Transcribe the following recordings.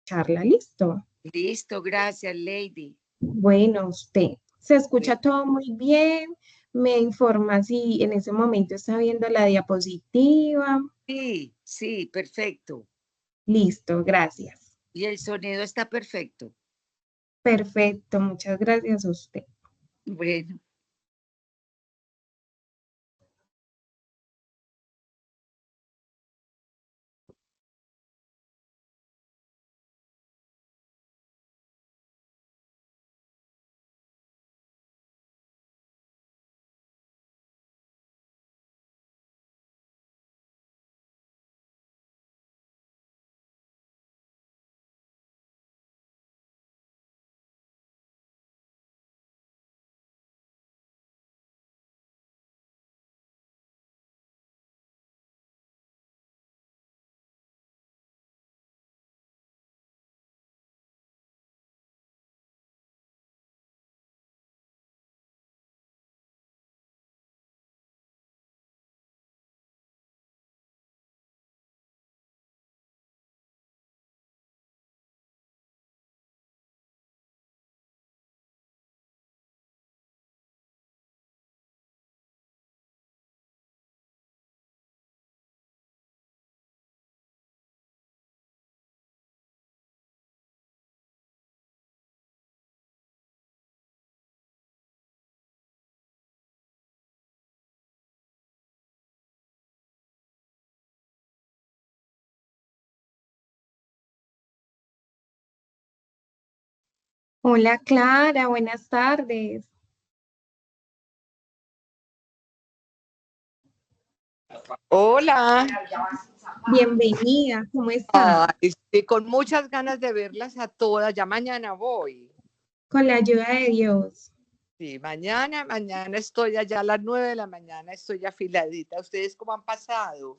charla, ¿listo? Listo, gracias, Lady. Bueno, usted se Bueno, escucha todo muy bien, me informa si en ese momento está viendo la diapositiva. sí, sí, perfecto. Listo, gracias. Y el sonido está perfecto. Perfecto, muchas gracias a usted. Bueno, Hola Clara, buenas tardes. Hola. Bienvenida, ¿cómo está? Ay, sí, con muchas ganas de verlas a todas. Ya mañana voy. Con la ayuda de Dios. Sí, mañana estoy allá a las 9 de la mañana, estoy afiladita. ¿Ustedes cómo han pasado?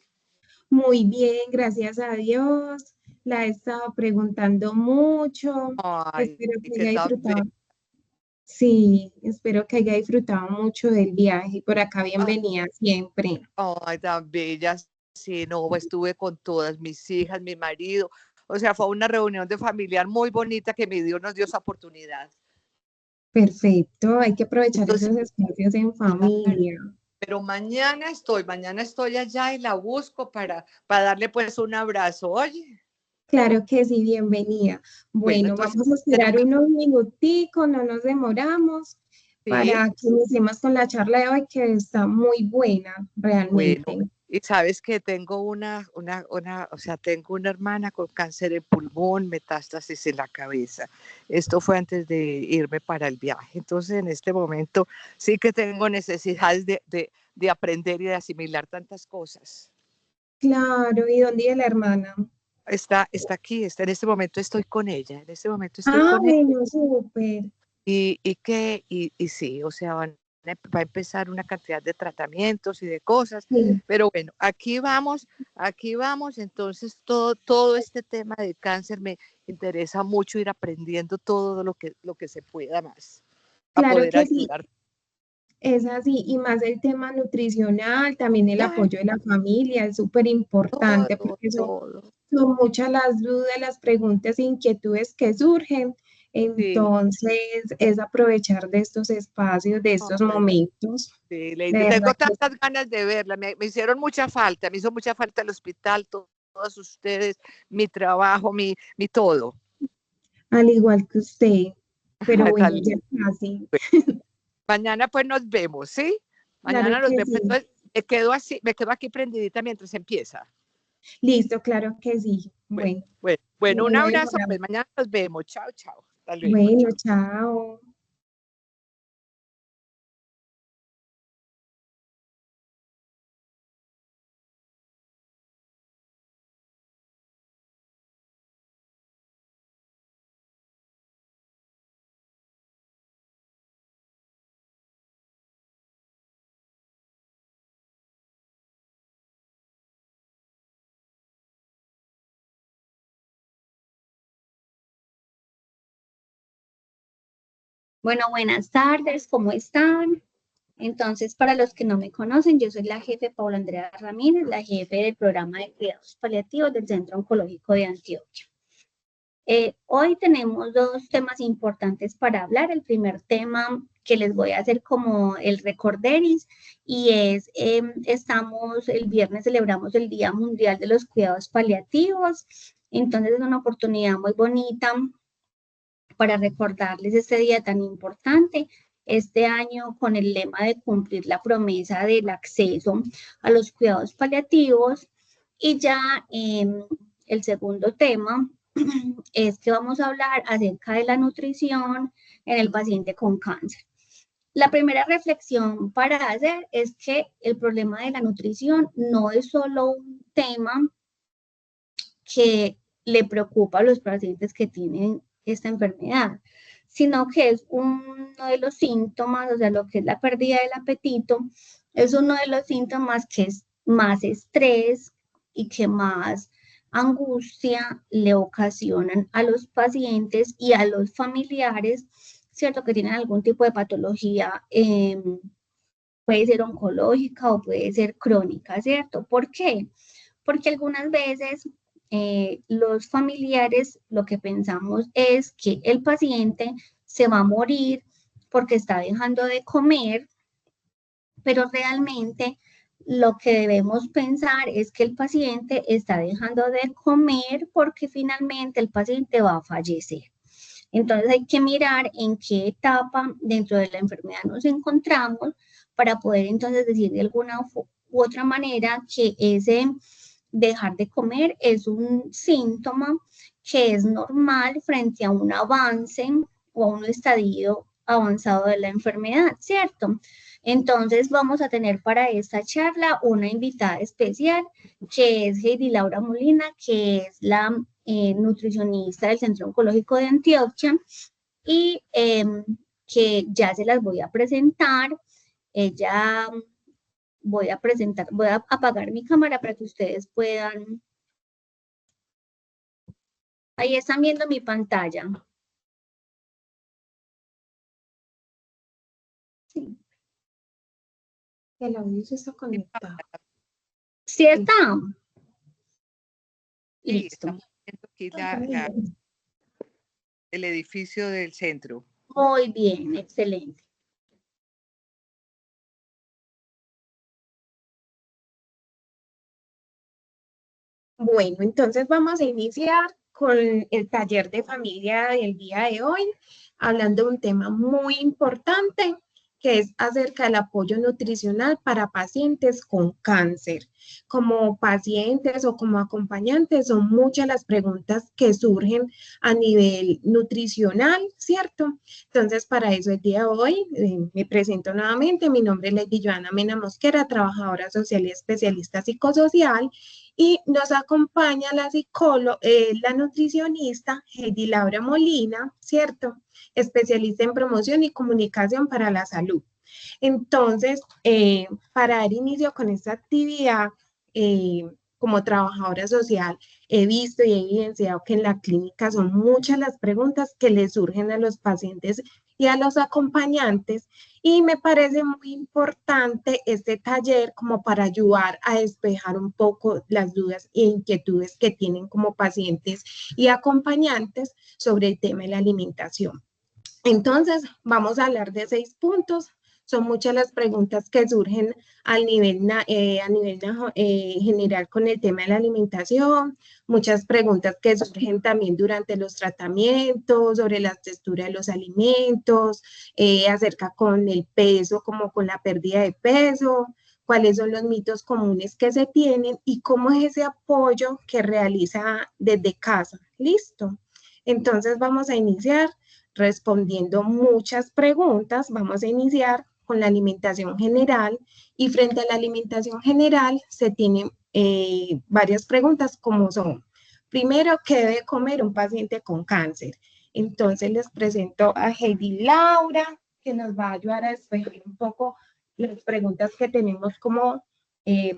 Muy bien, gracias a Dios. La he estado preguntando mucho. Ay, Espero que qué haya tan disfrutado. Sí, espero que haya disfrutado mucho del viaje. Por acá, bella. bienvenida siempre. Ay, tan bellas. Sí, no, estuve con todas mis hijas, mi marido. O sea, fue una reunión de familiar muy bonita que mi Dios nos dio esa oportunidad. Perfecto, hay que aprovechar Entonces, esos espacios en claro, familia. pero mañana estoy allá y la busco para darle pues un abrazo. Oye, Claro que sí, bienvenida. bueno, Bueno, entonces vamos a esperar unos minuticos, no nos demoramos, sí, para que iniciemos con la charla de hoy, que está muy buena, bueno, realmente. y sabes que tengo o sea, tengo una hermana con cáncer de pulmón, metástasis en la cabeza. Esto fue antes de irme para el viaje. Entonces, en este momento sí que tengo necesidades de aprender y de asimilar tantas cosas. Claro, ¿y dónde vive la hermana? Está aquí, en este momento estoy con ella, en este momento estoy Ah, con ella. bueno, súper. Y sí, o sea, va a empezar una cantidad de tratamientos y de cosas, Sí, pero bueno, aquí vamos, entonces todo este tema del cáncer me interesa mucho ir aprendiendo todo lo que se pueda más, a claro poder que sí, ayudar. es así, y más el tema nutricional, también el Claro, apoyo de la familia es súper importante todo, porque todo. son muchas las dudas, las preguntas e inquietudes que surgen. Sí, Entonces, es aprovechar de estos espacios, de estos ay, momentos. sí, De Lady, tengo verdad que tantas ganas de verla, me hicieron mucha falta, me hizo mucha falta el hospital, todos ustedes, mi trabajo, mi todo. al igual que usted, pero Ay, bueno, tan ya lindo. casi. Mañana pues nos vemos, ¿sí? Claro Mañana nos que vemos. sí. Entonces, me quedo aquí prendidita mientras empieza. Listo, claro que sí. Bueno, Bueno, bueno, un no abrazo, demoramos. pues mañana nos vemos. Chao, chao. Hasta luego, Bueno, chao. chao. Bueno, buenas tardes, ¿cómo están? Entonces, para los que no me conocen, yo soy la jefe Paula Andrea Ramírez, la jefe del programa de cuidados paliativos del Centro Oncológico de Antioquia. Hoy tenemos dos temas importantes para hablar. El primer tema que les voy a hacer como el recorderis y es, el viernes celebramos el Día Mundial de los Cuidados Paliativos, entonces es una oportunidad muy bonita para recordarles este día tan importante. Este año con el lema de cumplir la promesa del acceso a los cuidados paliativos. Y ya el segundo tema es que vamos a hablar acerca de la nutrición en el paciente con cáncer. La primera reflexión para hacer es que el problema de la nutrición no es solo un tema que le preocupa a los pacientes que tienen esta enfermedad, sino que es uno de los síntomas, o sea, lo que es la pérdida del apetito, es uno de los síntomas que es más estrés y que más angustia le ocasionan a los pacientes y a los familiares, ¿cierto? Que tienen algún tipo de patología, puede ser oncológica o puede ser crónica, ¿cierto? ¿Por qué? Porque algunas veces los familiares lo que pensamos es que el paciente se va a morir porque está dejando de comer, pero realmente lo que debemos pensar es que el paciente está dejando de comer porque finalmente el paciente va a fallecer. Entonces hay que mirar en qué etapa dentro de la enfermedad nos encontramos para poder entonces decir de alguna u otra manera que ese dejar de comer es un síntoma que es normal frente a un avance o a un estadio avanzado de la enfermedad, ¿cierto? Entonces vamos a tener para esta charla una invitada especial que es Heidi Laura Molina, que es la nutricionista del Centro Oncológico de Antioquia y que ya se las voy a presentar. Ella voy a apagar mi cámara para que ustedes puedan. Ahí están viendo mi pantalla. Sí. El audio se está conectado. ¿Sí está? Sí, Listo. estamos viendo aquí el edificio del centro. Muy bien, excelente. Bueno, entonces vamos a iniciar con el taller de familia del día de hoy, hablando de un tema muy importante, que es acerca del apoyo nutricional para pacientes con cáncer. Como pacientes o como acompañantes, son muchas las preguntas que surgen a nivel nutricional, ¿cierto? Entonces, para eso el día de hoy me presento nuevamente. Mi nombre es Lady Joana Mena Mosquera, trabajadora social y especialista psicosocial. Y nos acompaña la nutricionista Heidi Laura Molina, ¿cierto? Especialista en promoción y comunicación para la salud. Entonces, para dar inicio con esta actividad, como trabajadora social, he visto y he evidenciado que en la clínica son muchas las preguntas que le surgen a los pacientes y a los acompañantes, y me parece muy importante este taller como para ayudar a despejar un poco las dudas e inquietudes que tienen como pacientes y acompañantes sobre el tema de la alimentación. Entonces, vamos a hablar de 6 puntos. Son muchas las preguntas que surgen a nivel general con el tema de la alimentación, muchas preguntas que surgen también durante los tratamientos, sobre la textura de los alimentos, acerca con el peso, como con la pérdida de peso, cuáles son los mitos comunes que se tienen y cómo es ese apoyo que realiza desde casa. ¿Listo? Entonces vamos a iniciar respondiendo muchas preguntas. Vamos a iniciar con la alimentación general, y frente a la alimentación general se tienen varias preguntas como son: primero, ¿qué debe comer un paciente con cáncer? Entonces les presento a Heidi Laura, que nos va a ayudar a despejar un poco las preguntas que tenemos como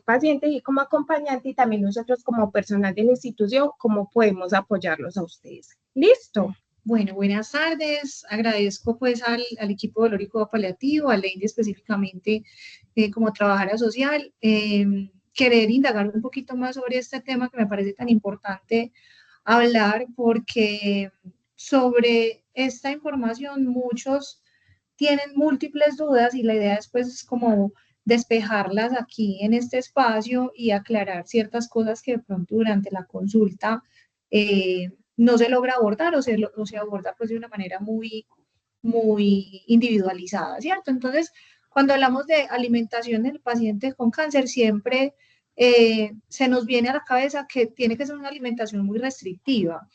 pacientes y como acompañante, y también nosotros como personal de la institución, cómo podemos apoyarlos a ustedes. ¿Listo? Bueno, buenas tardes. Agradezco pues al equipo de Olórico Paliativo, a Lady específicamente como trabajadora social, querer indagar un poquito más sobre este tema que me parece tan importante hablar porque sobre esta información muchos tienen múltiples dudas y la idea después es como despejarlas aquí en este espacio y aclarar ciertas cosas que de pronto durante la consulta no se logra abordar o se aborda pues de una manera muy individualizada, ¿cierto? Entonces, cuando hablamos de alimentación del paciente con cáncer, siempre se nos viene a la cabeza que tiene que ser una alimentación muy restrictiva,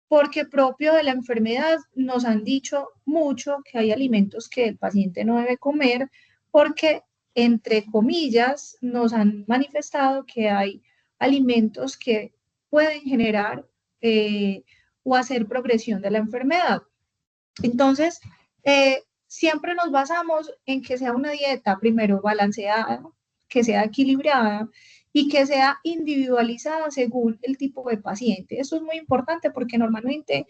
porque propio de la enfermedad nos han dicho mucho que hay alimentos que el paciente no debe comer, porque, entre comillas, nos han manifestado que hay alimentos que pueden generar o hacer progresión de la enfermedad. Entonces, siempre nos basamos en que sea una dieta, primero, balanceada, que sea equilibrada y que sea individualizada según el tipo de paciente. Eso es muy importante porque normalmente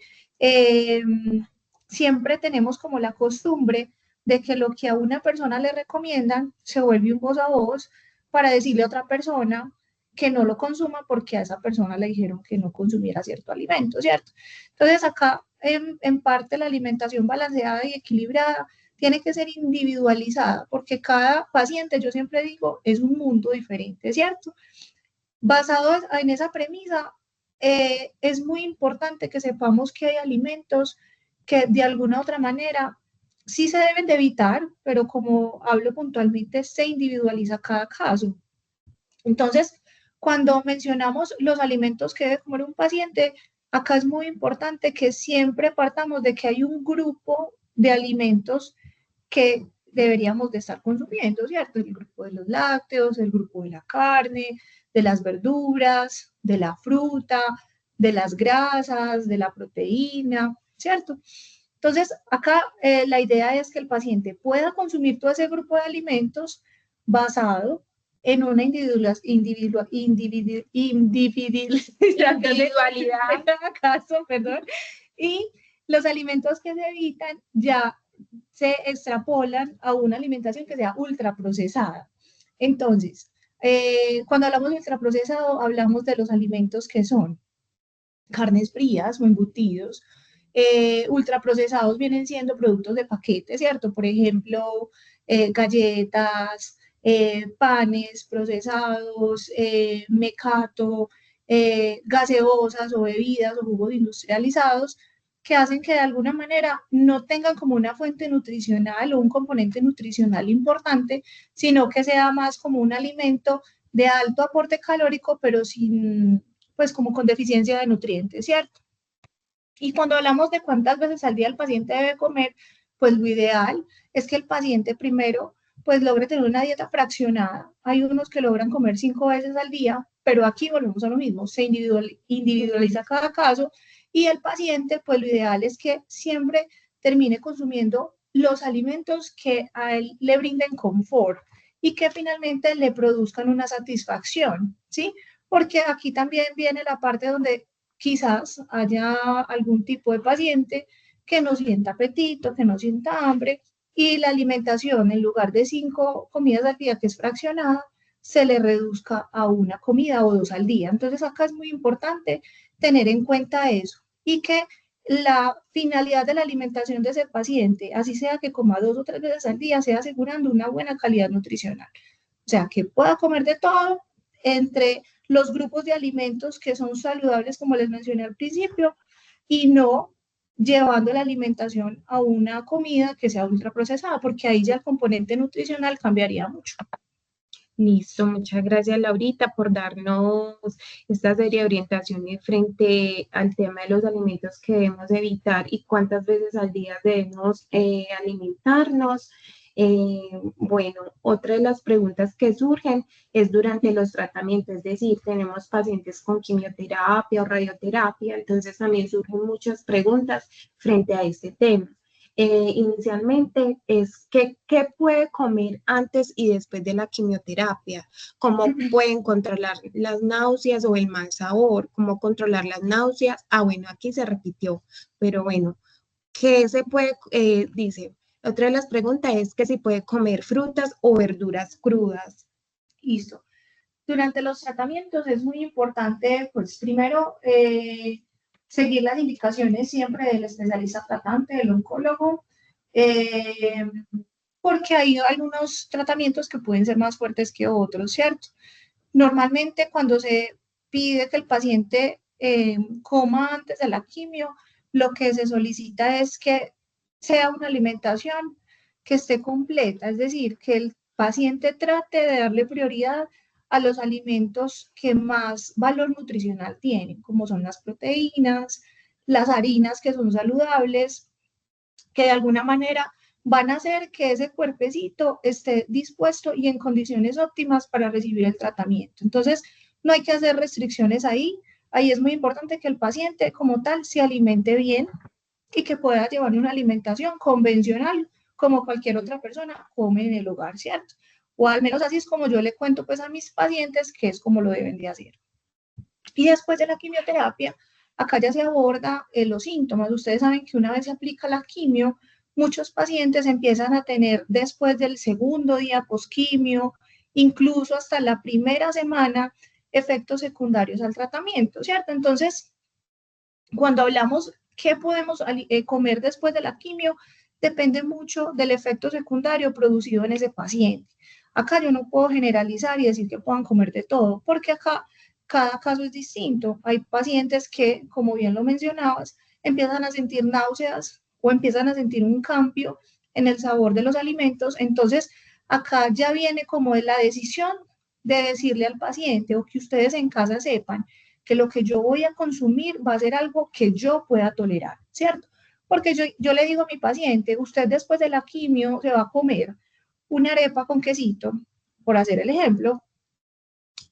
siempre tenemos como la costumbre de que lo que a una persona le recomiendan se vuelve un voz a voz para decirle a otra persona que no lo consuma porque a esa persona le dijeron que no consumiera cierto alimento, ¿cierto? Entonces acá en parte la alimentación balanceada y equilibrada tiene que ser individualizada porque cada paciente, yo siempre digo, es un mundo diferente, ¿cierto? Basado en esa premisa, es muy importante que sepamos que hay alimentos que de alguna u otra manera sí se deben de evitar, pero como hablo puntualmente, se individualiza cada caso. Entonces, cuando mencionamos los alimentos que debe comer un paciente, acá es muy importante que siempre partamos de que hay un grupo de alimentos que deberíamos de estar consumiendo, ¿cierto? El grupo de los lácteos, el grupo de la carne, de las verduras, de la fruta, de las grasas, de la proteína, ¿cierto? Entonces, acá la idea es que el paciente pueda consumir todo ese grupo de alimentos basado en una individualidad. Perdón, y los alimentos que se evitan ya se extrapolan a una alimentación que sea ultraprocesada. Entonces, cuando hablamos de ultraprocesado, hablamos de los alimentos que son carnes frías o embutidos. Ultraprocesados vienen siendo productos de paquete, ¿cierto? Por ejemplo, galletas, panes procesados, mecato, gaseosas o bebidas o jugos industrializados que hacen que de alguna manera no tengan como una fuente nutricional o un componente nutricional importante, sino que sea más como un alimento de alto aporte calórico, pero sin, pues como con deficiencia de nutrientes, ¿cierto? Y cuando hablamos de cuántas veces al día el paciente debe comer, pues lo ideal es que el paciente primero pues logre tener una dieta fraccionada. Hay unos que logran comer 5 veces al día, pero aquí volvemos a lo mismo, se individualiza cada caso y el paciente pues lo ideal es que siempre termine consumiendo los alimentos que a él le brinden confort y que finalmente le produzcan una satisfacción, ¿sí? Porque aquí también viene la parte donde quizás haya algún tipo de paciente que no sienta apetito, que no sienta hambre, y la alimentación, en lugar de 5 comidas al día, que es fraccionada, se le reduzca a 1 comida o 2 al día. Entonces acá es muy importante tener en cuenta eso y que la finalidad de la alimentación de ese paciente, así sea que coma 2 o 3 veces al día, sea asegurando una buena calidad nutricional. O sea, que pueda comer de todo entre los grupos de alimentos que son saludables, como les mencioné al principio, y no llevando la alimentación a una comida que sea ultraprocesada, porque ahí ya el componente nutricional cambiaría mucho. Listo, muchas gracias Laurita por darnos esta serie de orientaciones frente al tema de los alimentos que debemos evitar y cuántas veces al día debemos alimentarnos. Bueno, otra de las preguntas que surgen es durante los tratamientos, es decir, tenemos pacientes con quimioterapia o radioterapia, entonces también surgen muchas preguntas frente a este tema. Inicialmente es qué puede comer antes y después de la quimioterapia, cómo pueden controlar las náuseas o el mal sabor, cómo controlar las náuseas. Bueno, aquí se repitió, pero bueno, ¿qué se puede, dice? Otra de las preguntas es que si puede comer frutas o verduras crudas. Listo. durante los tratamientos es muy importante, pues primero, seguir las indicaciones siempre del especialista tratante, del oncólogo, porque hay algunos tratamientos que pueden ser más fuertes que otros, ¿cierto? Normalmente cuando se pide que el paciente coma antes de la quimio, lo que se solicita es que sea una alimentación que esté completa, es decir, que el paciente trate de darle prioridad a los alimentos que más valor nutricional tienen, como son las proteínas, las harinas que son saludables, que de alguna manera van a hacer que ese cuerpecito esté dispuesto y en condiciones óptimas para recibir el tratamiento. Entonces, no hay que hacer restricciones ahí. Ahí es muy importante que el paciente como tal se alimente bien y que pueda llevar una alimentación convencional como cualquier otra persona come en el hogar, ¿cierto? O al menos así es como yo le cuento pues a mis pacientes que es como lo deben de hacer. Y después de la quimioterapia, acá ya se aborda los síntomas. Ustedes saben que una vez se aplica la quimio, muchos pacientes empiezan a tener después del segundo día postquimio, incluso hasta la primera semana, efectos secundarios al tratamiento, ¿cierto? Entonces, cuando hablamos qué podemos comer después de la quimio, depende mucho del efecto secundario producido en ese paciente. Acá yo no puedo generalizar y decir que puedan comer de todo, porque acá cada caso es distinto. Hay pacientes que, como bien lo mencionabas, empiezan a sentir náuseas o empiezan a sentir un cambio en el sabor de los alimentos. Entonces, acá ya viene como de la decisión de decirle al paciente o que ustedes en casa sepan que lo que yo voy a consumir va a ser algo que yo pueda tolerar, ¿cierto? Porque yo le digo a mi paciente, usted después de la quimio se va a comer una arepa con quesito, por hacer el ejemplo.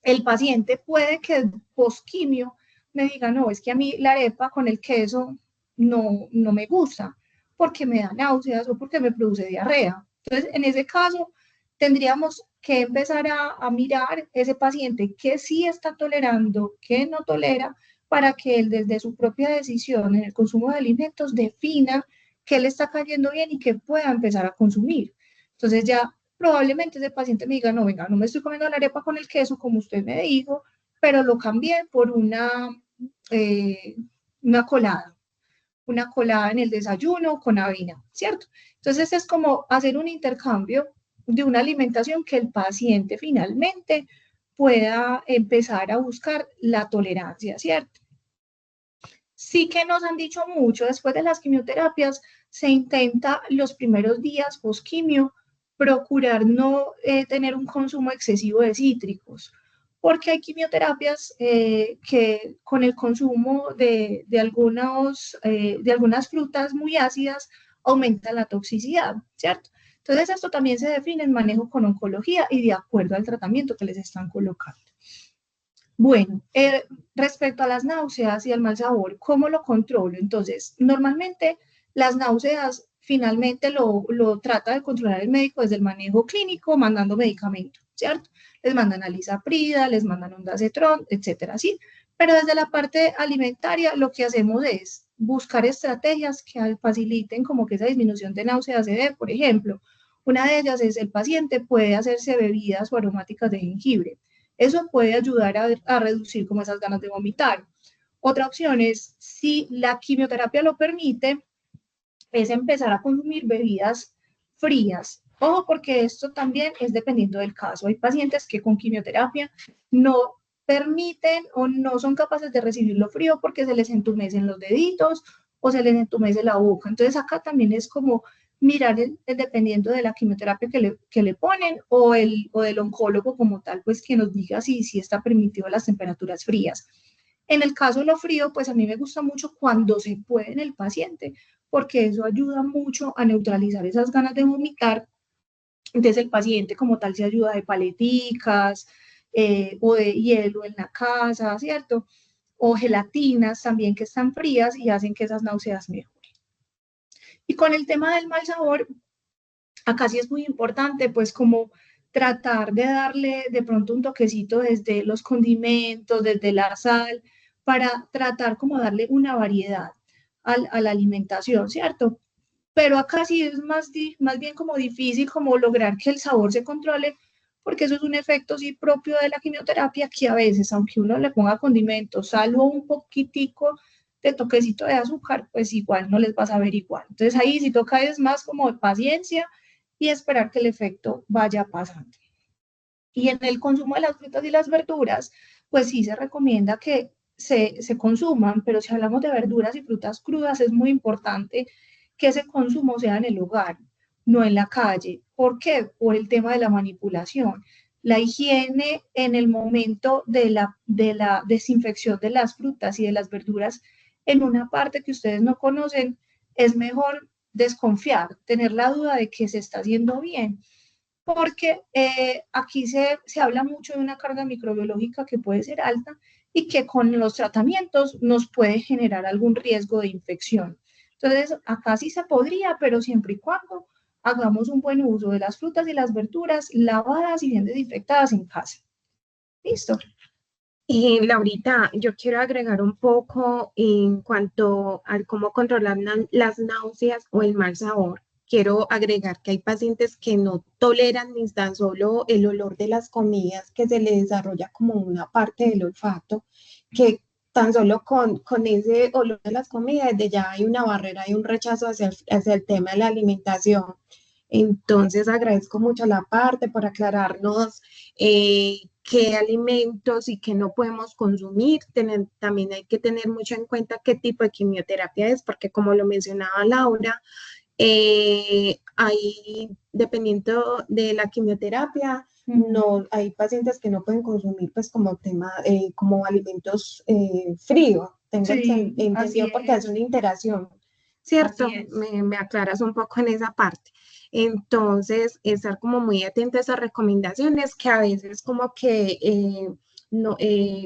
El paciente puede que post-quimio me diga, no, es que a mí la arepa con el queso no me gusta, porque me da náuseas o porque me produce diarrea. Entonces, en ese caso, tendríamos que empezar a mirar ese paciente que sí está tolerando, que no tolera, para que él desde su propia decisión en el consumo de alimentos defina qué le está cayendo bien y qué pueda empezar a consumir. Entonces ya probablemente ese paciente me diga, no, venga, no me estoy comiendo la arepa con el queso como usted me dijo, pero lo cambié por una colada en el desayuno con avena, ¿cierto? Entonces es como hacer un intercambio de una alimentación que el paciente finalmente pueda empezar a buscar la tolerancia, ¿cierto? Sí que nos han dicho mucho, después de las quimioterapias se intenta los primeros días post-quimio procurar no tener un consumo excesivo de cítricos, porque hay quimioterapias que con el consumo de algunas frutas muy ácidas aumenta la toxicidad, ¿cierto? Entonces esto también se define en manejo con oncología y de acuerdo al tratamiento que les están colocando. Bueno, respecto a las náuseas y al mal sabor, ¿cómo lo controlo? Entonces, normalmente las náuseas finalmente lo trata de controlar el médico desde el manejo clínico, mandando medicamentos, ¿cierto? Les mandan alisaprida, les mandan ondansetron, etcétera, ¿sí? Pero desde la parte alimentaria lo que hacemos es buscar estrategias que faciliten como que esa disminución de náuseas se dé. Por ejemplo, una de ellas es el paciente puede hacerse bebidas o aromáticas de jengibre. Eso puede ayudar a reducir como esas ganas de vomitar. Otra opción es, si la quimioterapia lo permite, es empezar a consumir bebidas frías. Ojo, porque esto también es dependiendo del caso. Hay pacientes que con quimioterapia no permiten o no son capaces de recibir lo frío porque se les entumecen los deditos o se les entumece la boca. Entonces acá también es como mirar dependiendo de la quimioterapia que le ponen o del oncólogo como tal, pues que nos diga si está permitido las temperaturas frías. En el caso de lo frío, pues a mí me gusta mucho cuando se puede en el paciente, porque eso ayuda mucho a neutralizar esas ganas de vomitar. Entonces el paciente como tal se ayuda de paleticas o de hielo en la casa, ¿cierto? O gelatinas también que están frías y hacen que esas náuseas mejoren. Y con el tema del mal sabor, acá sí es muy importante, pues como tratar de darle de pronto un toquecito desde los condimentos, desde la sal, para tratar como darle una variedad a la alimentación, ¿cierto? Pero acá sí es más bien como difícil como lograr que el sabor se controle, porque eso es un efecto sí propio de la quimioterapia que a veces, aunque uno le ponga condimentos, salvo un poquitico de toquecito de azúcar, pues igual no les vas a ver igual. Entonces ahí sí toca es más como de paciencia y esperar que el efecto vaya pasando. Y en el consumo de las frutas y las verduras, pues sí se recomienda que se consuman, pero si hablamos de verduras y frutas crudas, es muy importante que ese consumo sea en el hogar, no en la calle. ¿Por qué? Por el tema de la manipulación. La higiene en el momento de la desinfección de las frutas y de las verduras en una parte que ustedes no conocen, es mejor desconfiar, tener la duda de que se está haciendo bien, porque aquí se habla mucho de una carga microbiológica que puede ser alta y que con los tratamientos nos puede generar algún riesgo de infección. Entonces, acá sí se podría, pero siempre y cuando hagamos un buen uso de las frutas y las verduras lavadas y bien desinfectadas en casa. ¿Listo? Y Laurita, yo quiero agregar un poco en cuanto a cómo controlar las náuseas o el mal sabor. Quiero agregar que hay pacientes que no toleran ni tan solo el olor de las comidas, que se les desarrolla como una parte del olfato, que tan solo con ese olor de las comidas, de ya hay una barrera y un rechazo hacia el tema de la alimentación. Entonces agradezco mucho la parte por aclararnos qué alimentos y qué no podemos consumir. También hay que tener mucho en cuenta qué tipo de quimioterapia es, porque como lo mencionaba Laura, dependiendo de la quimioterapia, no, hay pacientes que no pueden consumir pues como tema, como alimentos fríos. Tengo Sí, entendido así porque es es. una interacción, ¿cierto? Así es. Me aclaras un poco en esa parte. Entonces, estar como muy atento a esas recomendaciones que a veces como que, no,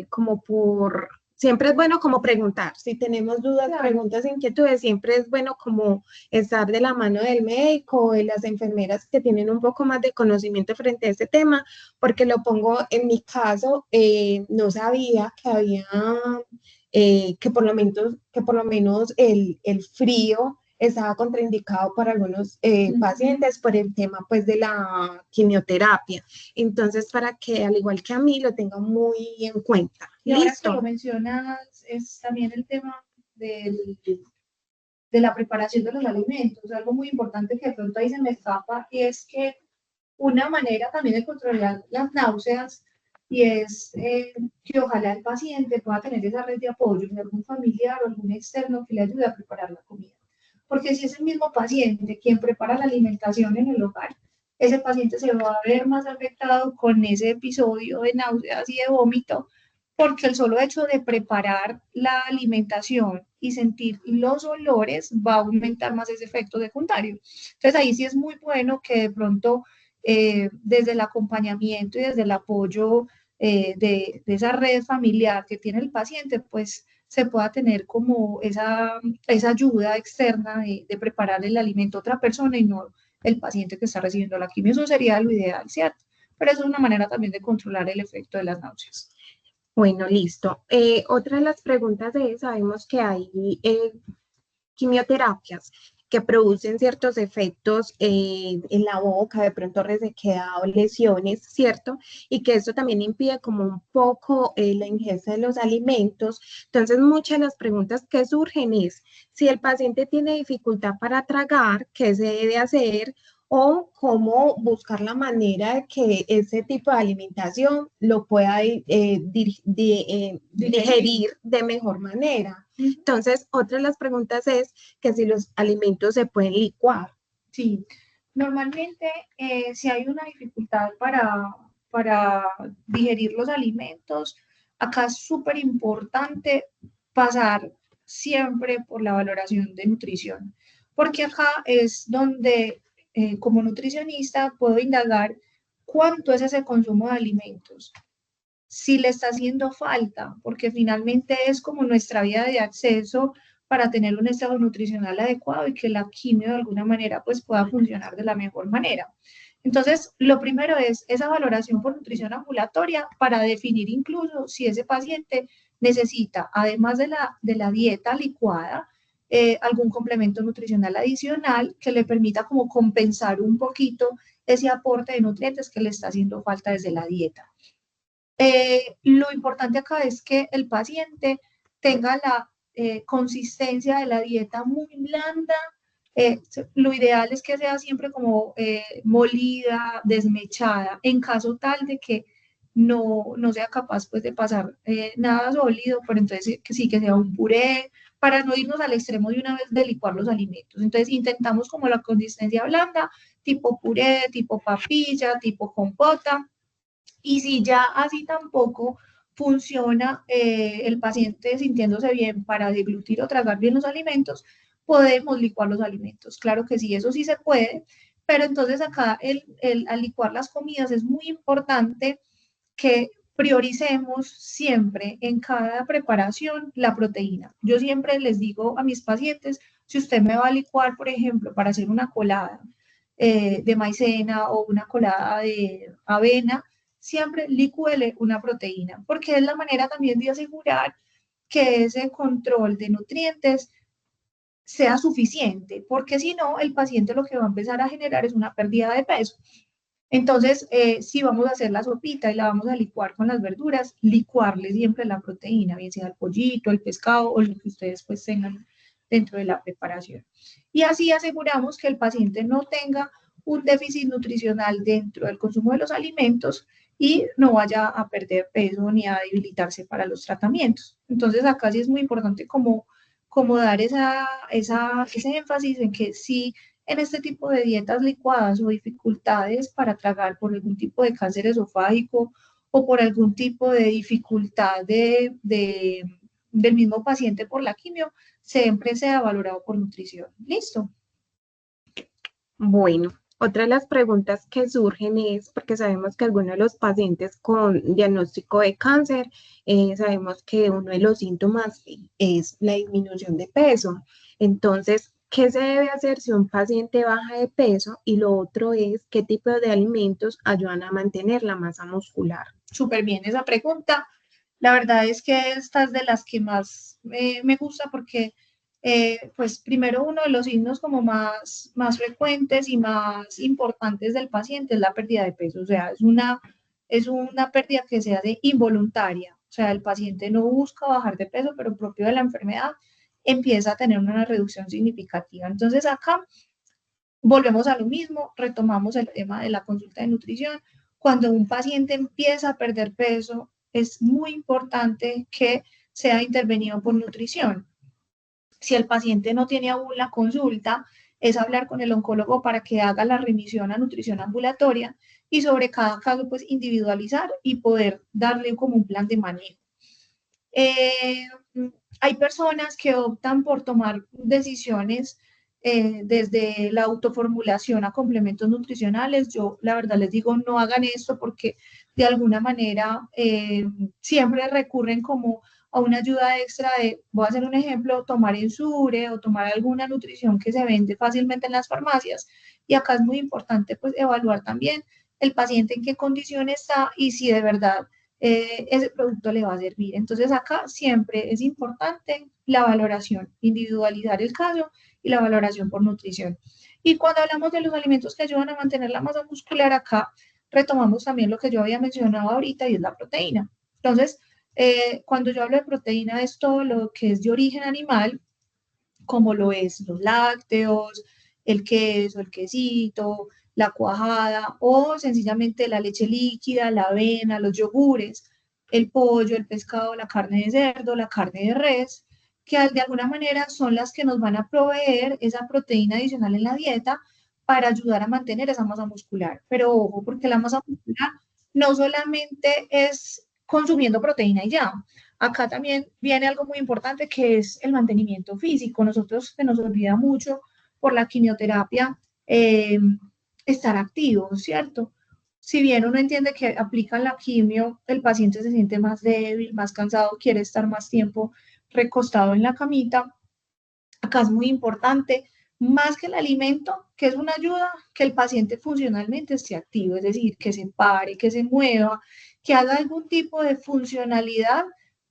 como por, siempre es bueno como preguntar, si tenemos dudas, Claro. preguntas, inquietudes, siempre es bueno como estar de la mano del médico o de las enfermeras que tienen un poco más de conocimiento frente a este tema, porque lo pongo en mi caso, no sabía que había, que por lo menos el frío estaba contraindicado para algunos pacientes por el tema pues de la quimioterapia. Entonces, para que al igual que a mí lo tengan muy en cuenta. Y ahora que Listo. lo mencionas, es también el tema de la preparación de los alimentos. Algo muy importante que de pronto ahí se me escapa y es que una manera también de controlar las náuseas y es que ojalá el paciente pueda tener esa red de apoyo de algún familiar o algún externo que le ayude a preparar la comida. Porque si es el mismo paciente quien prepara la alimentación en el hogar, ese paciente se va a ver más afectado con ese episodio de náuseas y de vómito, porque el solo hecho de preparar la alimentación y sentir los olores va a aumentar más ese efecto secundario. Entonces ahí sí es muy bueno que de pronto desde el acompañamiento y desde el apoyo de esa red familiar que tiene el paciente, pues se pueda tener como esa ayuda externa de preparar el alimento a otra persona y no el paciente que está recibiendo la quimio. Eso sería lo ideal, ¿cierto? Pero eso es una manera también de controlar el efecto de las náuseas. Bueno, listo. Otra de las preguntas es, sabemos que hay quimioterapias que producen ciertos efectos en la boca, de pronto resequedad o lesiones, ¿cierto? Y que esto también impide como un poco la ingesta de los alimentos. Entonces, muchas de las preguntas que surgen es, si el paciente tiene dificultad para tragar, ¿qué se debe hacer? O cómo buscar la manera de que ese tipo de alimentación lo pueda digerir de mejor manera. Entonces, otra de las preguntas es que si los alimentos se pueden licuar. Sí, normalmente si hay una dificultad para digerir los alimentos, acá es súper importante pasar siempre por la valoración de nutrición, porque acá es donde como nutricionista puedo indagar cuánto es ese consumo de alimentos, si le está haciendo falta, porque finalmente es como nuestra vía de acceso para tener un estado nutricional adecuado y que la quimio de alguna manera pues pueda funcionar de la mejor manera. Entonces, lo primero es esa valoración por nutrición ambulatoria para definir incluso si ese paciente necesita, además de la dieta licuada, algún complemento nutricional adicional que le permita como compensar un poquito ese aporte de nutrientes que le está haciendo falta desde la dieta. Lo importante acá es que el paciente tenga la consistencia de la dieta muy blanda. Lo ideal es que sea siempre como molida, desmechada, en caso tal de que no sea capaz pues de pasar nada sólido, pero entonces que sí que sea un puré, para no irnos al extremo de una vez de licuar los alimentos. Entonces intentamos como la consistencia blanda, tipo puré, tipo papilla, tipo compota. Y si ya así tampoco funciona el paciente sintiéndose bien para deglutir o tragar bien los alimentos, podemos licuar los alimentos. Claro que sí, eso sí se puede, pero entonces acá al licuar las comidas es muy importante que prioricemos siempre en cada preparación la proteína. Yo siempre les digo a mis pacientes, si usted me va a licuar, por ejemplo, para hacer una colada de maicena o una colada de avena, siempre licúele una proteína, porque es la manera también de asegurar que ese control de nutrientes sea suficiente, porque si no, el paciente lo que va a empezar a generar es una pérdida de peso. Entonces, si vamos a hacer la sopita y la vamos a licuar con las verduras, licuarle siempre la proteína, bien sea el pollito, el pescado o lo que ustedes pues tengan dentro de la preparación. Y así aseguramos que el paciente no tenga un déficit nutricional dentro del consumo de los alimentos y no vaya a perder peso ni a debilitarse para los tratamientos. Entonces, acá sí es muy importante como dar ese énfasis en que sí, en este tipo de dietas licuadas o dificultades para tragar por algún tipo de cáncer esofágico o por algún tipo de dificultad del mismo paciente por la quimio, siempre sea valorado por nutrición. ¿Listo? Bueno, otra de las preguntas que surgen es, porque sabemos que algunos de los pacientes con diagnóstico de cáncer, sabemos que uno de los síntomas es la disminución de peso. Entonces, ¿qué se debe hacer si un paciente baja de peso? Y lo otro es, ¿qué tipo de alimentos ayudan a mantener la masa muscular? Súper bien esa pregunta. La verdad es que esta es de las que más me gusta porque, pues primero uno de los signos como más frecuentes y más importantes del paciente es la pérdida de peso. O sea, es una pérdida que se hace involuntaria. O sea, el paciente no busca bajar de peso, pero propio de la enfermedad empieza a tener una reducción significativa. Entonces acá volvemos a lo mismo, retomamos el tema de la consulta de nutrición. Cuando un paciente empieza a perder peso, es muy importante que sea intervenido por nutrición. Si el paciente no tiene aún la consulta, es hablar con el oncólogo para que haga la remisión a nutrición ambulatoria y sobre cada caso, pues individualizar y poder darle como un plan de manejo. Hay personas que optan por tomar decisiones desde la autoformulación a complementos nutricionales. Yo, la verdad, les digo, no hagan esto porque de alguna manera siempre recurren como a una ayuda extra de, voy a hacer un ejemplo, tomar Ensure o tomar alguna nutrición que se vende fácilmente en las farmacias. Y acá es muy importante pues evaluar también el paciente en qué condición está y si de verdad ese producto le va a servir. Entonces acá siempre es importante la valoración, individualizar el caso y la valoración por nutrición. Y cuando hablamos de los alimentos que ayudan a mantener la masa muscular, acá retomamos también lo que yo había mencionado ahorita y es la proteína. Entonces, cuando yo hablo de proteína es todo lo que es de origen animal, como lo es los lácteos, el queso, el quesito, la cuajada o sencillamente la leche líquida, la avena, los yogures, el pollo, el pescado, la carne de cerdo, la carne de res, que de alguna manera son las que nos van a proveer esa proteína adicional en la dieta para ayudar a mantener esa masa muscular. Pero ojo, porque la masa muscular no solamente es consumiendo proteína y ya. Acá también viene algo muy importante que es el mantenimiento físico. Nosotros se nos olvida mucho por la quimioterapia estar activo, ¿cierto? Si bien uno entiende que aplican la quimio, el paciente se siente más débil, más cansado, quiere estar más tiempo recostado en la camita. Acá es muy importante, más que el alimento, que es una ayuda, que el paciente funcionalmente esté activo, es decir, que se pare, que se mueva, que haga algún tipo de funcionalidad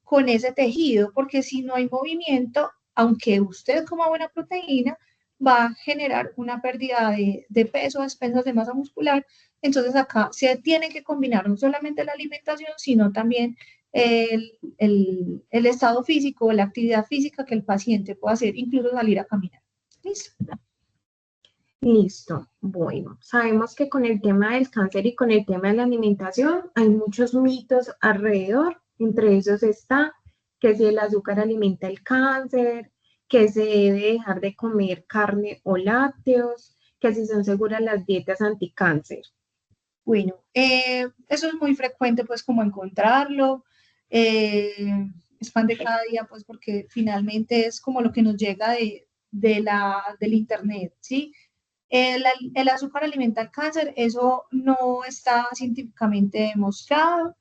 con ese tejido, porque si no hay movimiento, aunque usted coma buena proteína, va a generar una pérdida de peso a expensas de masa muscular. Entonces acá se tiene que combinar no solamente la alimentación, sino también el estado físico, la actividad física que el paciente pueda hacer, incluso salir a caminar. ¿Listo? Listo. Bueno, sabemos que con el tema del cáncer y con el tema de la alimentación hay muchos mitos alrededor. Entre esos está que si el azúcar alimenta el cáncer, que se debe dejar de comer carne o lácteos, que si son seguras las dietas anticáncer. Bueno, eso es muy frecuente, pues, como encontrarlo. Es pan de cada día, pues, porque finalmente es como lo que nos llega del internet, ¿sí? El azúcar alimenta el cáncer, eso no está científicamente demostrado.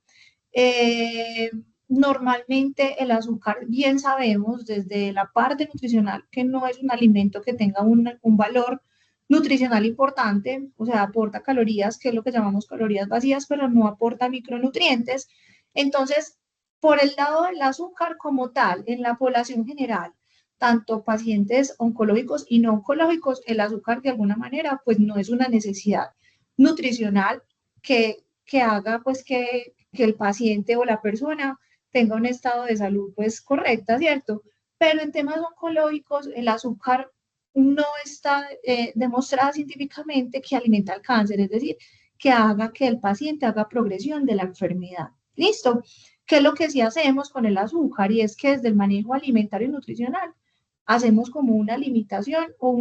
Normalmente el azúcar, bien sabemos desde la parte nutricional que no es un alimento que tenga un valor nutricional importante, o sea, aporta calorías, que es lo que llamamos calorías vacías, pero no aporta micronutrientes. Entonces, por el lado del azúcar como tal, en la población general, tanto pacientes oncológicos y no oncológicos, el azúcar de alguna manera pues no es una necesidad nutricional que haga pues que el paciente o la persona tenga un estado de salud pues correcta, ¿cierto? Pero en temas oncológicos el azúcar no está demostrada científicamente que alimenta el cáncer, es decir, que haga que el paciente haga progresión de la enfermedad. ¿Listo? ¿Qué es lo que sí hacemos con el azúcar? Y es que desde el manejo alimentario y nutricional hacemos como una limitación o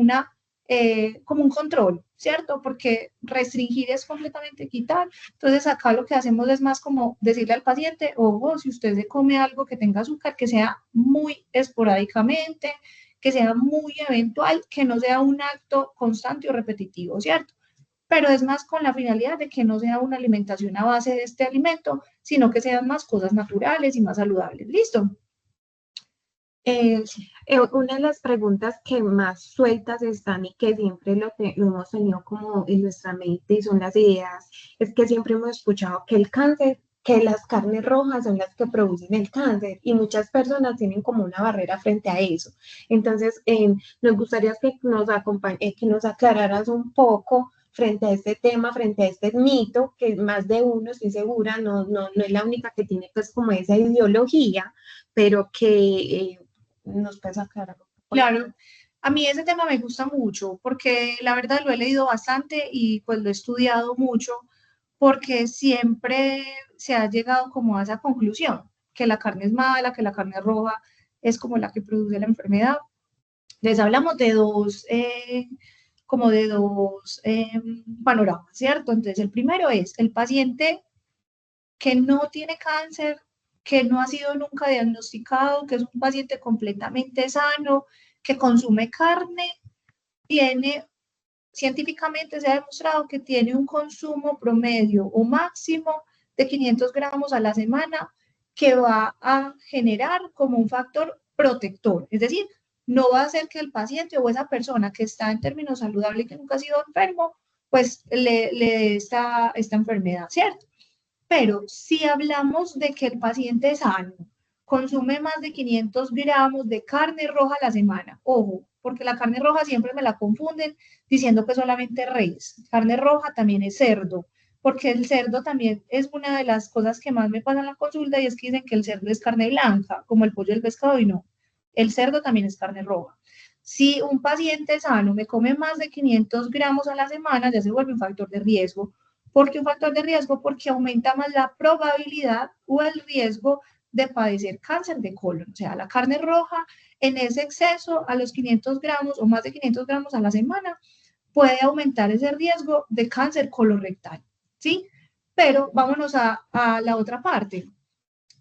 como un control, ¿cierto? Porque restringir es completamente quitar. Entonces acá lo que hacemos es más como decirle al paciente, ojo, si usted se come algo que tenga azúcar, que sea muy esporádicamente, que sea muy eventual, que no sea un acto constante o repetitivo, ¿cierto? Pero es más con la finalidad de que no sea una alimentación a base de este alimento, sino que sean más cosas naturales y más saludables. ¿Listo? Una de las preguntas que más sueltas están y que siempre lo hemos tenido como en nuestra mente y son las ideas, es que siempre hemos escuchado que el cáncer, que las carnes rojas son las que producen el cáncer y muchas personas tienen como una barrera frente a eso. Entonces, nos gustaría que que nos aclararas un poco frente a este tema, frente a este mito, que más de uno, estoy segura, no es la única que tiene pues como esa ideología, pero que nos puedes aclarar un poco. Claro, a mí ese tema me gusta mucho porque la verdad lo he leído bastante y pues lo he estudiado mucho porque siempre se ha llegado como a esa conclusión, que la carne es mala, que la carne roja es como la que produce la enfermedad. Les hablamos de dos panoramas, ¿cierto? Entonces el primero es el paciente que no tiene cáncer, que no ha sido nunca diagnosticado, que es un paciente completamente sano, que consume carne, tiene, científicamente se ha demostrado que tiene un consumo promedio o máximo de 500 gramos a la semana que va a generar como un factor protector. Es decir, no va a hacer que el paciente o esa persona que está en términos saludables y que nunca ha sido enfermo, pues le dé esta enfermedad, ¿cierto? Pero si hablamos de que el paciente sano consume más de 500 gramos de carne roja a la semana, ojo, porque la carne roja siempre me la confunden diciendo que solamente res. Carne roja también es cerdo, porque el cerdo también es una de las cosas que más me pasan en la consulta y es que dicen que el cerdo es carne blanca, como el pollo y el pescado, y no. El cerdo también es carne roja. Si un paciente sano me come más de 500 gramos a la semana, ya se vuelve un factor de riesgo. ¿Por qué un factor de riesgo? Porque aumenta más la probabilidad o el riesgo de padecer cáncer de colon. O sea, la carne roja en ese exceso a los 500 gramos o más de 500 gramos a la semana puede aumentar ese riesgo de cáncer colorectal, ¿sí? Pero vámonos a la otra parte.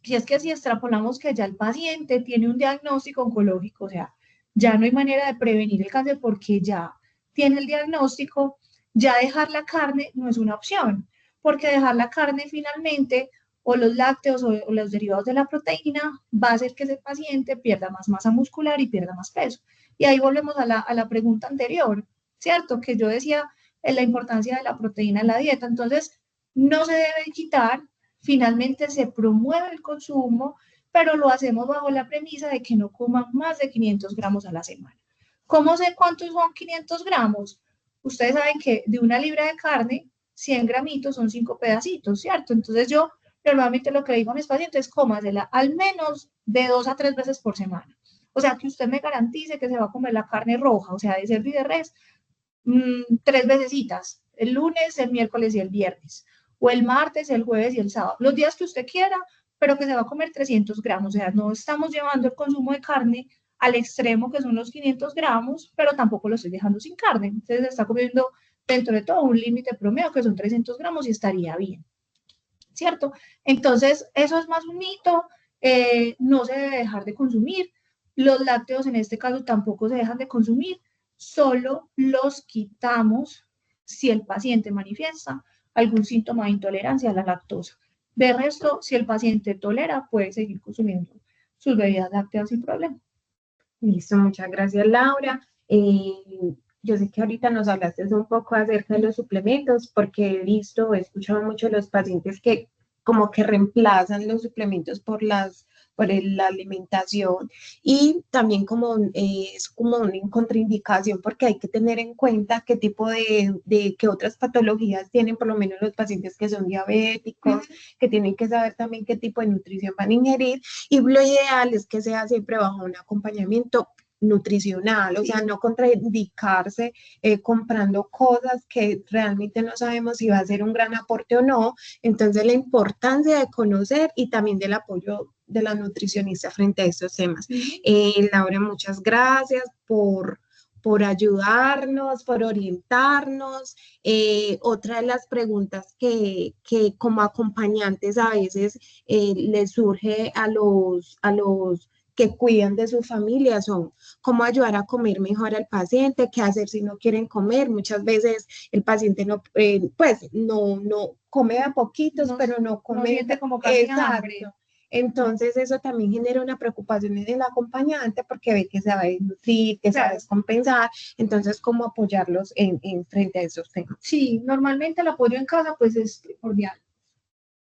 Si es que si extrapolamos que ya el paciente tiene un diagnóstico oncológico, o sea, ya no hay manera de prevenir el cáncer porque ya tiene el diagnóstico, ya dejar la carne no es una opción, porque dejar la carne finalmente o los lácteos o los derivados de la proteína va a hacer que ese paciente pierda más masa muscular y pierda más peso. Y ahí volvemos a la pregunta anterior, ¿cierto? Que yo decía la importancia de la proteína en la dieta. Entonces, no se debe quitar, finalmente se promueve el consumo, pero lo hacemos bajo la premisa de que no coman más de 500 gramos a la semana. ¿Cómo sé cuántos son 500 gramos? Ustedes saben que de una libra de carne, 100 gramitos son 5 pedacitos, ¿cierto? Entonces yo normalmente lo que le digo a mis pacientes es cómasela al menos de 2 a 3 veces por semana. O sea, que usted me garantice que se va a comer la carne roja, o sea, de cerdo y de res, 3 vecesitas, el lunes, el miércoles y el viernes, o el martes, el jueves y el sábado, los días que usted quiera, pero que se va a comer 300 gramos, o sea, no estamos llevando el consumo de carne al extremo que son los 500 gramos, pero tampoco lo estoy dejando sin carne, entonces está comiendo dentro de todo un límite promedio que son 300 gramos y estaría bien, ¿cierto? Entonces, eso es más un mito, no se debe dejar de consumir, los lácteos en este caso tampoco se dejan de consumir, solo los quitamos si el paciente manifiesta algún síntoma de intolerancia a la lactosa. De resto, si el paciente tolera, puede seguir consumiendo sus bebidas lácteas sin problema. Listo, muchas gracias, Laura. Yo sé que ahorita nos hablaste un poco acerca de los suplementos, porque he visto, he escuchado mucho de los pacientes que como que reemplazan los suplementos la alimentación, y también como es como una contraindicación, porque hay que tener en cuenta qué tipo qué otras patologías tienen, por lo menos los pacientes que son diabéticos, que tienen que saber también qué tipo de nutrición van a ingerir, y lo ideal es que sea siempre bajo un acompañamiento nutricional, o sea, no contraindicarse comprando cosas que realmente no sabemos si va a ser un gran aporte o no. Entonces, la importancia de conocer y también del apoyo de la nutricionista frente a estos temas. Laura, muchas gracias por ayudarnos, por orientarnos. Otra de las preguntas que como acompañantes a veces les surge a los que cuidan de su familia son cómo ayudar a comer mejor al paciente, qué hacer si no quieren comer. Muchas veces el paciente no, pues no come a poquitos, pero no come. No siente como casi hambre. Entonces eso también genera una preocupación en el acompañante porque ve que se va a desnutrir, que se va a descompensar. Entonces, ¿cómo apoyarlos en frente a esos temas? Sí, normalmente el apoyo en casa pues es primordial.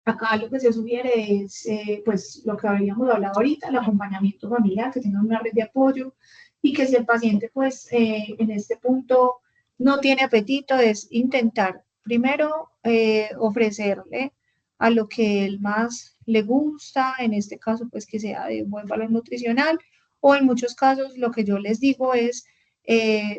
Acá lo que se sugiere es, pues, lo que habíamos hablado ahorita, el acompañamiento familiar, que tengan una red de apoyo y que si el paciente, pues, en este punto no tiene apetito, es intentar primero ofrecerle a lo que él más le gusta, en este caso, pues, que sea de buen valor nutricional, o en muchos casos lo que yo les digo es,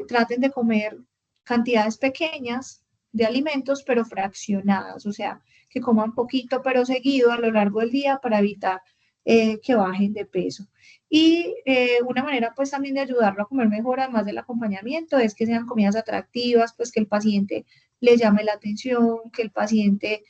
traten de comer cantidades pequeñas de alimentos, pero fraccionadas, o sea, que coman poquito pero seguido a lo largo del día para evitar que bajen de peso. Y una manera pues también de ayudarlo a comer mejor, además del acompañamiento, es que sean comidas atractivas, pues que el paciente le llame la atención, que el paciente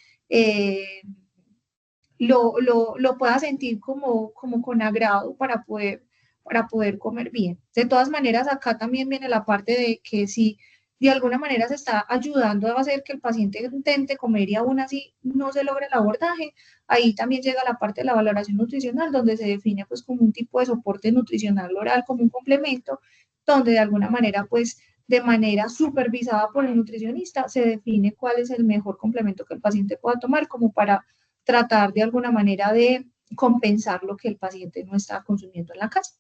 lo pueda sentir como con agrado para poder comer bien. De todas maneras, acá también viene la parte de que si de alguna manera se está ayudando a hacer que el paciente intente comer y aún así no se logra el abordaje, ahí también llega la parte de la valoración nutricional, donde se define pues como un tipo de soporte nutricional oral, como un complemento, donde de alguna manera pues de manera supervisada por el nutricionista se define cuál es el mejor complemento que el paciente pueda tomar como para tratar de alguna manera de compensar lo que el paciente no está consumiendo en la casa.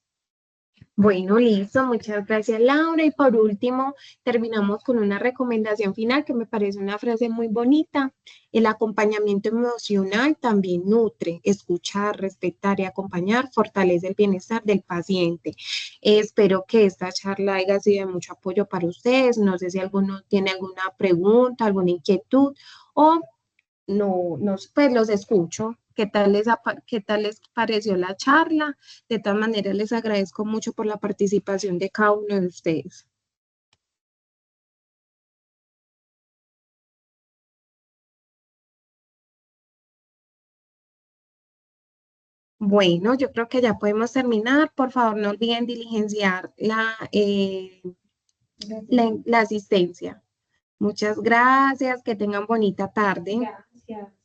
Bueno, listo, muchas gracias, Laura. Y por último, terminamos con una recomendación final que me parece una frase muy bonita. El acompañamiento emocional también nutre. Escuchar, respetar y acompañar fortalece el bienestar del paciente. Espero que esta charla haya sido de mucho apoyo para ustedes. No sé si alguno tiene alguna pregunta, alguna inquietud, o no, pues los escucho. ¿Qué tal les pareció la charla? De todas maneras, les agradezco mucho por la participación de cada uno de ustedes. Bueno, yo creo que ya podemos terminar. Por favor, no olviden diligenciar la asistencia. Muchas gracias, que tengan bonita tarde. Gracias.